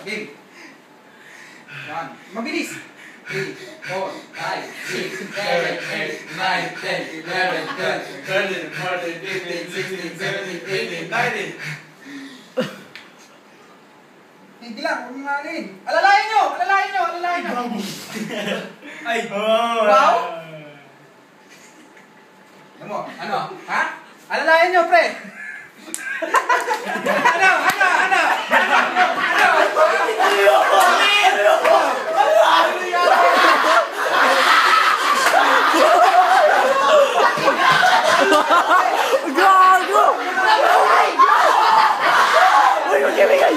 game. 1. Mabilis. 3, 4, 5, 6, 7, 8, 9, 10, 11, 12, 13, 14, 15, 16, 17, 18, 19. Hindi lang, huwag mga alin. Alalayan nyo! Alalayan nyo! Alalayan nyo! Ay! Wow! Ano mo? Ano? Ha? Alalayan nyo, pre! Ano? Ano? Ano? Ano? Gago! Uy, magkibigay!